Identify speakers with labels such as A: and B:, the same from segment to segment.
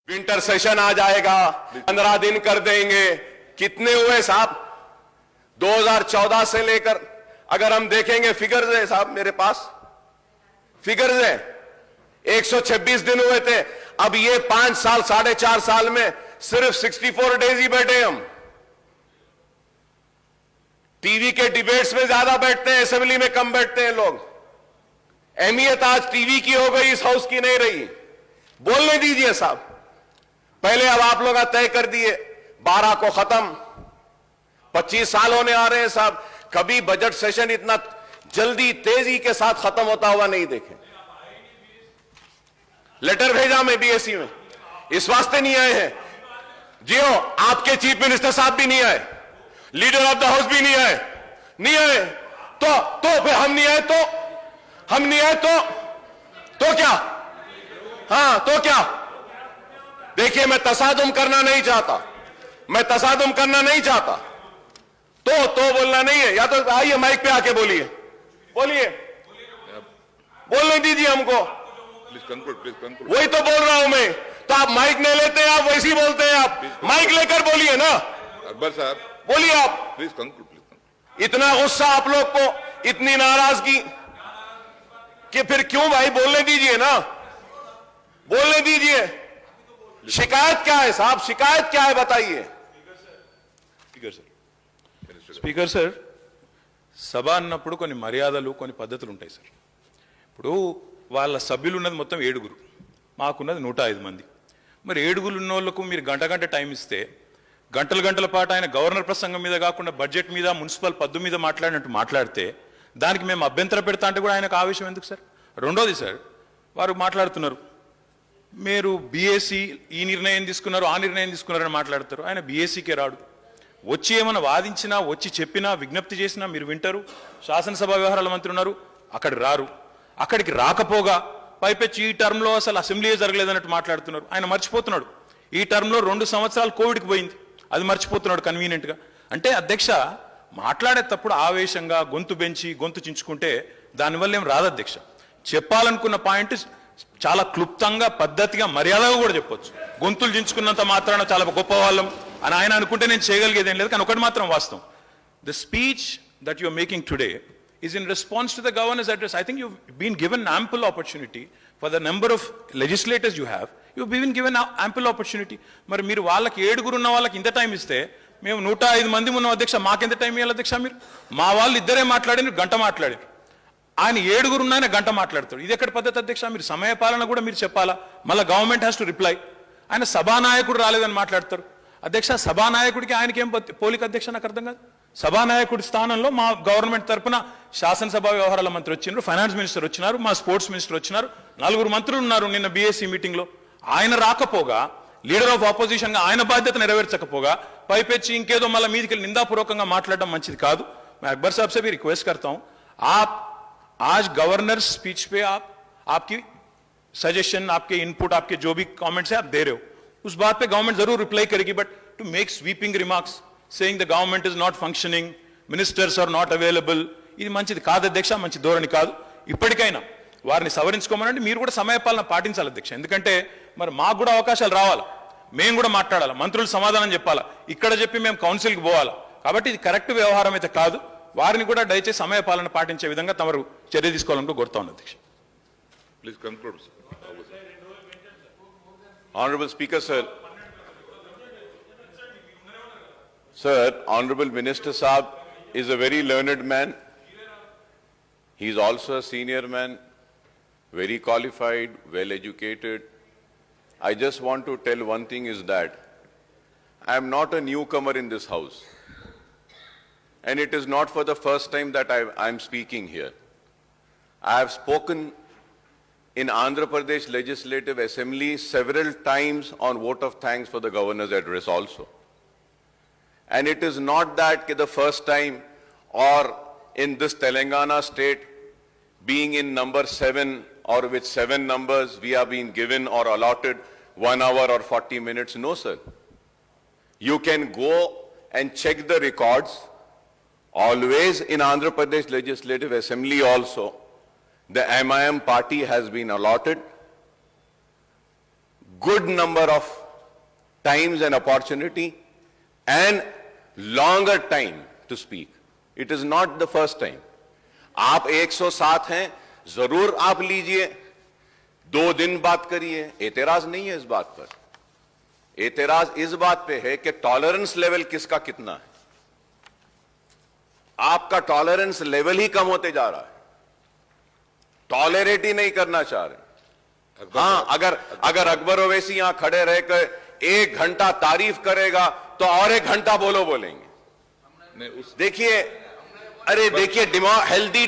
A: Winter session आ जाएगा, 15 दिन कर देंगे। कितने हुए साहब? 2014 से लेकर अगर हम देखेंगे, फिगर्स है साहब मेरे पास, फिगर्स है, 126 दिन हुए थे। अब ये 5 साल 4.5 साल में सिर्फ 64 डेज ही बैठे हम। टीवी के डिबेट्स में ज्यादा बैठते हैं, असेंबली में कम बैठते हैं लोग। अहमियत आज टीवी की हो गई, इस हाउस की नहीं रही। बोलने दीजिए साहब। पहले अब आप लोग तय कर दिए 12 को खत्म, 25 साल होने आ रहे हैं साहब। कभी बजट सेशन इतना जल्दी तेजी के साथ खत्म होता हुआ नहीं देखे। लेटर भेजा मैं बीएससी में, इस वास्ते नहीं आए हैं। जी हो, आपके चीफ मिनिस्टर साहब भी नहीं आए, लीडर ऑफ द हाउस भी नहीं आए, नहीं आए तो फिर हम नहीं आए तो हम नहीं आए तो क्या? हाँ तो क्या? देखिए, मैं तसादुम करना नहीं चाहता, मैं तसादुम करना नहीं चाहता। तो बोलना नहीं है, या तो आइए माइक पे आके बोलिए, बोलिए, बोलने दीजिए हमको।
B: Please conclude.
A: वही तो बोल रहा हूं मैं। तो आप माइक नहीं लेते हैं, आप वैसे ही बोलते हैं। आप माइक लेकर बोलिए ना।
B: अकबर साहब
A: बोलिए आप।
B: Please conclude.
A: इतना गुस्सा आप लोग को, इतनी नाराजगी कि फिर क्यों भाई? बोलने दीजिए ना, बोलने दीजिए। शिकायत क्या है साहब? शिकायत क्या है बताइए।
C: స్పీకర్ సార్, సభ అన్నప్పుడు కొన్ని మర్యాదలు కొన్ని పద్ధతులు ఉంటాయి సార్. ఇప్పుడు వాళ్ళ సభ్యులు ఉన్నది మొత్తం 7, మాకున్నది 105 మంది. మరి 7 ఉన్న వాళ్ళకు మీరు గంట టైం ఇస్తే గంటల పాటు ఆయన గవర్నర్ ప్రసంగం మీద కాకుండా బడ్జెట్ మీద, మున్సిపల్ పద్దు మీద మాట్లాడినట్టు మాట్లాడితే దానికి మేము అభ్యంతరం పెడతా అంటే కూడా ఆయనకు ఆవేశం ఎందుకు సార్? రెండోది సార్, వారు మాట్లాడుతున్నారు మీరు బీఏసీ ఈ నిర్ణయం తీసుకున్నారు, ఆ నిర్ణయం తీసుకున్నారని మాట్లాడతారు. ఆయన బీఏసీకే రాడు. వచ్చి ఏమైనా వాదించినా, వచ్చి చెప్పినా, విజ్ఞప్తి చేసినా మీరు వింటారు. శాసనసభ వ్యవహారాల మంత్రి ఉన్నారు, అక్కడికి రారు. అక్కడికి రాకపోగా పైపెచ్చి ఈ టర్మ్లో అసలు అసెంబ్లీయే జరగలేదన్నట్టు మాట్లాడుతున్నారు. ఆయన మర్చిపోతున్నాడు ఈ టర్మ్లో 2 సంవత్సరాలు కోవిడ్కి పోయింది, అది మర్చిపోతున్నాడు కన్వీనియంట్గా. అంటే అధ్యక్ష, మాట్లాడేటప్పుడు ఆవేశంగా గొంతు బెంచి గొంతు చించుకుంటే దానివల్ల ఏం రాదు అధ్యక్ష. చెప్పాలనుకున్న పాయింట్ చాలా క్లుప్తంగా, పద్ధతిగా, మర్యాదగా కూడా చెప్పొచ్చు. గొంతులు చించుకున్నంత మాత్రాన చాలా గొప్ప వాళ్ళం అని ఆయన అనుకుంటే నేను చేయగలిగేది ఏం లేదు. కానీ ఒకటి మాత్రం వాస్తవం, the speech that you are making today is in response to the governor's address. I think you've been given ample opportunity for the number of legislators you have. You've been given ample opportunity. మరి మీరు వాళ్ళకి 7 ఉన్న వాళ్ళకి ఇంత time ఇస్తే మేము 105 మంది ఉన్నాం అధ్యక్ష, మాకెంత టైం ఇవ్వాలి అధ్యక్ష? మీరు మా వాళ్ళు ఇద్దరే మాట్లాడారు, గంట మాట్లాడారు. ఆయన 7 ఉన్న ఆయన గంట మాట్లాడతాడు. ఇది ఎక్కడ పద్ధతి అధ్యక్ష? మీరు సమయ పాలన కూడా మీరు చెప్పాలా. మళ్ళీ గవర్నమెంట్ హ్యాస్ టు రిప్లై. ఆయన సభానాయకుడు రాలేదని మాట్లాడతారు అధ్యక్ష. సభానాయకుడికి ఆయనకి ఏం పోలిక అధ్యక్ష? నాకు అర్థం కాదు. సభానాయకుడి స్థానంలో మా గవర్నమెంట్ తరఫున శాసనసభ వ్యవహారాల మంత్రి వచ్చినారు, ఫైనాన్స్ మినిస్టర్ వచ్చినారు, మా స్పోర్ట్స్ మినిస్టర్ వచ్చినారు, 4 మంత్రులు ఉన్నారు నిన్న బీఎస్సీ మీటింగ్లో. ఆయన రాకపోగా, లీడర్ ఆఫ్ ఆపోజిషన్ గా ఆయన బాధ్యత నెరవేర్చకపోగా పైపెచ్చి ఇంకేదో మళ్ళీ మీదికి నిందాపూర్వకంగా మాట్లాడడం మంచిది కాదు. मैं अकबर साहब से भी रिक्वेस्ट करता हूं, आप आज गवर्नर स्पीच पे आपकी सजेशन, आपके इनपुट, आपके जो भी कमेंट्स है आप दे रहे हो, उस बात पे गवर्नमेंट जरूर रिप्लाई करेगी. But to make sweeping remarks saying the government is not functioning, ministers are not available, ఇది మంచిది కాదు అధ్యక్ష, మంచి ధోరణి కాదు. ఇప్పటికైనా వారిని సవరించుకోమనండి. మీరు కూడా సమయపాలన పాటించాలి అధ్యక్ష. ఎందుకంటే మరి మాకు కూడా అవకాశాలు రావాలి, మేము కూడా మాట్లాడాలి, మంత్రులు సమాధానం చెప్పాలా, ఇక్కడ చెప్పి మేము కౌన్సిల్కి పోవాలా. కాబట్టి ఇది కరెక్ట్ వ్యవహారం అయితే కాదు. వారిని కూడా దయచేసి సమయపాలన పాటించే విధంగా తమరు చర్య తీసుకోవాలని కోరుతా ఉన్నాను అధ్యక్ష.
B: Please conclude.
A: Honorable Speaker, sir. Sir, Honorable Minister Saab is a very learned man. He is also a senior man, very qualified, well educated. I just want to tell one thing is that I am not a newcomer in this house. And it is not for the first time that I am speaking here. I have spoken in Andhra Pradesh Legislative Assembly several times on vote of thanks for the governor's address also. And it is not that the first time or in this Telangana state being in number 7 or with 7 numbers we are being given or allotted 1 hour or 40 minutes. No, sir. You can go and check the records. Always in Andhra Pradesh Legislative Assembly also, the MIM party has been allotted good number of times and opportunity and longer time to speak. It is not the first time. आप 107 हैं, जरूर आप लीजिए, 2 दिन बात करिए, एतराज नहीं है इस बात पर। एतराज इस बात पे है कि टॉलरेंस लेवल किसका कितना है। आपका टॉलरेंस लेवल ही कम होते जा रहा है, टॉलरेट ही नहीं करना चाह रहे। हाँ, अगर अकबर ओवैसी यहां खड़े रहकर 1 घंटा तारीफ करेगा तो और 1 घंटा बोलेंगे। देखिए, अरे देखिए, हेल्दी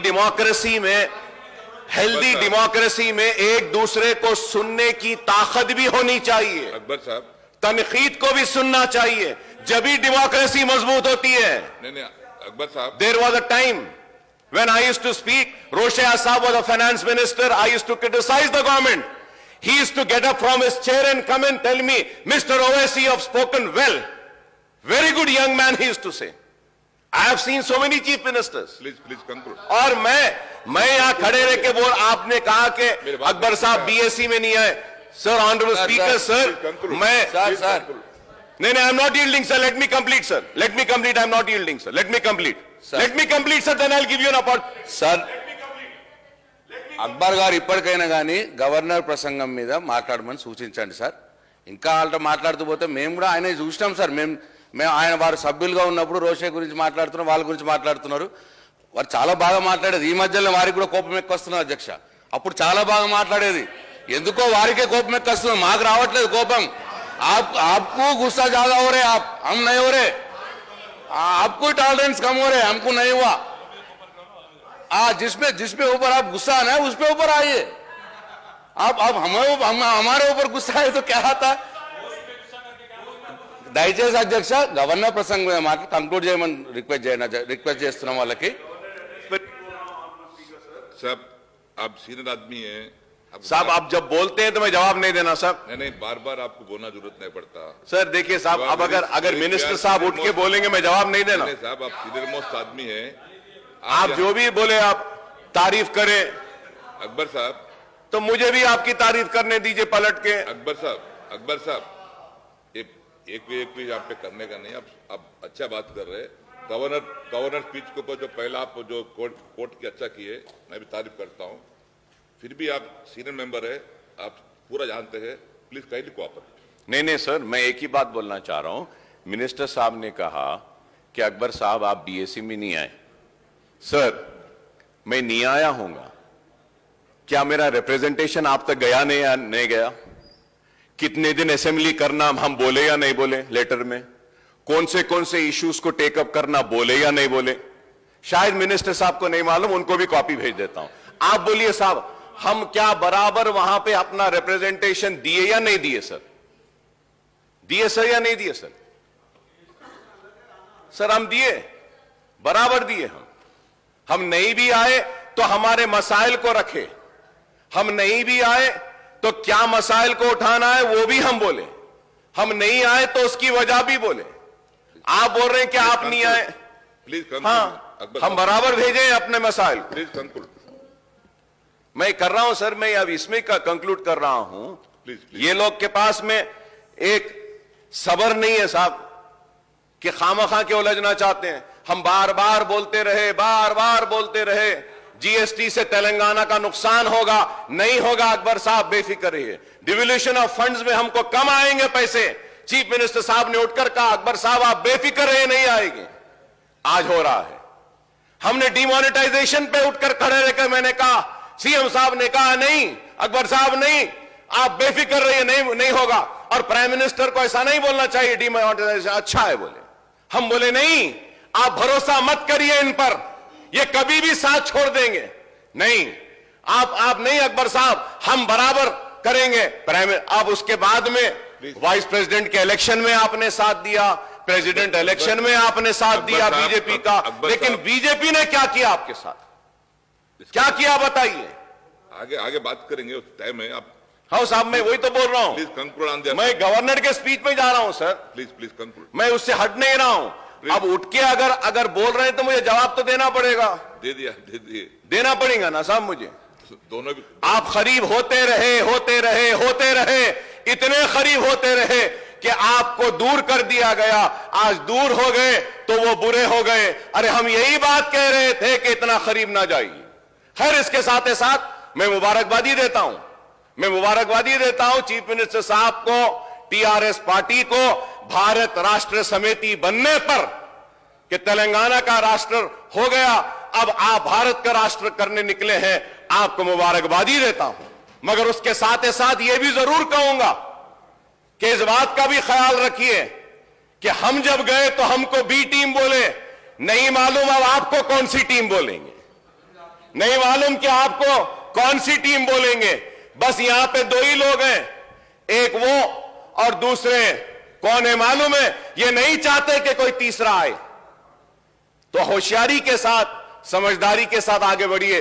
A: डेमोक्रेसी में एक दूसरे को सुनने की ताकत भी होनी चाहिए।
B: अकबर साहब,
A: तनकीद को भी सुनना चाहिए, जब भी डेमोक्रेसी मजबूत होती है।
B: नहीं, अकबर साहब,
A: There was a time when I used to speak. Roshaya Saab was a finance minister. I used to criticize the government. He used to get up from his chair and come and tell me, Mr. Owaisi, you have spoken well. Very good young man, he used to say. I have seen so many chief ministers.
B: Please conclude.
A: और मैं यहाँ खड़े रह के बोल, आपने कहा कि अकबर साहब बीएससी में नहीं आए। सर, ऑनरेबल स्पीकर सर, मैं नहीं, I am not yielding, sir. Let me complete, sir. Let me complete. I am not yielding, sir. Let me complete. Let me complete, sir. Then I'll give you an opportunity.
D: Sir, Akbar గారు ఇప్పటికైనా కానీ governor ప్రసంగం మీద మాట్లాడమని సూచించండి sir. ఇంకా వాళ్ళతో మాట్లాడుతూ పోతే మేము కూడా ఆయన చూసినాం సార్. మేము ఆయన వారు సభ్యులుగా ఉన్నప్పుడు రోషే గురించి మాట్లాడుతున్నాం, వాళ్ళ గురించి మాట్లాడుతున్నారు. వారు చాలా బాగా మాట్లాడేది. ఈ మధ్యలో వారికి కూడా కోపం ఎక్కువ వస్తున్నారు అధ్యక్ష. అప్పుడు చాలా బాగా మాట్లాడేది. ఎందుకో వారికే కోపం ఎక్కువ వస్తుంది, మాకు రావట్లేదు కోపం. आपको गुस्सा ज्यादा हो रहे, हम नहीं हो रहे। आपको टॉलरेंस कम हो रहे, हमको नहीं हुआ। जिसपे ऊपर आप गुस्सा आना है उस पे ऊपर आइए। आप हमारे ऊपर गुस्सा है तो क्या आता। దయచేసి అధ్యక్ష గవర్నర్ ప్రసంగం మీద మాట కంక్లూడ్ చేయమని రిక్వెస్ట్ చేస్తున్నాం వాళ్ళకి।
B: साहब, आप सीनियर आदमी हैं।
A: साहब, आप जब बोलते हैं तो मैं जवाब नहीं देना साहब।
B: नहीं, बार आप बोलना जरूरत नहीं पड़ता।
A: सर देखिए साहब, अब अगर मिनिस्टर साहब उठ के बोलेंगे मैं जवाब नहीं देना।
B: नहीं साहब, आप सीनियर मोस्ट आदमी हैं।
A: आप जो भी बोले आप तारीफ करें।
B: अकबर साहब,
A: तो मुझे भी आपकी तारीफ करने दीजिए पलट के।
B: अकबर साहब, एक भी आप पे करने का नहीं। आप अच्छा बात कर रहे हैं। गवर्नर स्पीच को जो पहला आप जो कोर्ट की अच्छा किए, मैं भी तारीफ करता हूं। फिर भी आप सीनियर मेंबर है, आप पूरा जानते हैं। Please kindly cooperate.
A: नहीं सर, मैं एक ही बात बोलना चाह रहा हूं। मिनिस्टर साहब ने कहा कि अकबर साहब आप बीएससी में नहीं आए। सर, मैं नहीं आया हूंगा, क्या मेरा रिप्रेजेंटेशन आप तक गया नहीं गया? कितने दिन असेंबली करना हम बोले या नहीं बोले लेटर में? कौन से इश्यूज को टेकअप करना बोले या नहीं बोले? शायद मिनिस्टर साहब को नहीं मालूम, उनको भी कॉपी भेज देता हूं। आप बोलिए साहब, हम क्या बराबर वहां पे अपना रिप्रेजेंटेशन दिए या नहीं दिए सर? दिए सर या नहीं दिए सर? सर हम दिए, बराबर दिए। हम नहीं भी आए तो हमारे मसाइल को रखे। हम नहीं भी आए तो क्या मसाइल को उठाना है वो भी हम बोले। हम नहीं आए तो उसकी वजह भी बोले। आप बोल रहे हैं कि आप नहीं आए।
B: प्लीज,
A: हाँ, हम बराबर भेजे अपने मसाइल।
B: Please conclude.
A: मैं कर रहा हूं सर, मैं अब इसमें का कंक्लूड कर रहा हूं।
B: प्लीज।
A: ये लोग के पास में एक सबर नहीं है साहब कि खामखा के उलझना चाहते हैं। हम बार बार बोलते रहे जीएसटी से तेलंगाना का नुकसान होगा, नहीं होगा। अकबर साहब बेफिक्र रहिए, डिवोल्यूशन ऑफ फंड्स में हमको कम आएंगे पैसे। चीफ मिनिस्टर साहब ने उठकर कहा अकबर साहब आप बेफिक्र रहिए, नहीं आएंगे। आज हो रहा है। हमने डिमोनेटाइजेशन पे उठकर खड़े रहकर मैंने कहा, सीएम साहब ने कहा नहीं अकबर साहब नहीं, आप बेफिक्र रहिए, नहीं होगा। और प्राइम मिनिस्टर को ऐसा नहीं बोलना चाहिए डिमोनेटाइजेशन अच्छा है बोले। हम बोले नहीं, आप भरोसा मत करिए इन पर, ये कभी भी साथ छोड़ देंगे। नहीं, आप नहीं अकबर साहब, हम बराबर करेंगे। अब उसके बाद में वाइस प्रेसिडेंट के इलेक्शन में आपने साथ दिया, प्रेसिडेंट इलेक्शन में आपने साथ दिया बीजेपी का। लेकिन बीजेपी ने क्या किया आपके साथ? क्या किया बताइए।
B: आगे बात करेंगे, टाइम है। आप
A: हाँ साहब, मैं वही तो बोल रहा हूं।
B: Please conclude on that.
A: मैं गवर्नर के स्पीच में जा रहा हूं सर।
B: Please conclude.
A: मैं उससे हट नहीं रहा हूं। अब उठ के अगर बोल रहे हैं तो मुझे जवाब तो देना पड़ेगा।
B: दे दिए।
A: देना पड़ेगा ना साहब मुझे।
B: दोनों भी
E: आप करीब होते रहे, इतने करीब होते रहे कि आपको दूर कर दिया गया। आज दूर हो गए तो वो बुरे हो गए। अरे हम यही बात कह रहे थे कि इतना करीब ना जाइए। खैर, इसके साथ साथ मैं मुबारकबादी देता हूं चीफ मिनिस्टर साहब को, टीआरएस पार्टी को भारत राष्ट्र समिति बनने पर कि तेलंगाना का राष्ट्र हो गया, अब आप भारत का राष्ट्र करने निकले हैं, आपको मुबारकबादी देता हूं। मगर उसके साथ यह भी जरूर कहूंगा कि इस बात का भी ख्याल रखिए कि हम जब गए तो हमको बी टीम बोले, नहीं मालूम अब आपको कौन सी टीम बोलेंगे, नहीं मालूम कि आपको कौन सी टीम बोलेंगे। बस यहां पे दो ही लोग हैं, एक वो और दूसरे कौन है मालूम है। ये नहीं चाहते कि कोई तीसरा आए। तो होशियारी के साथ, समझदारी के साथ आगे बढ़िए।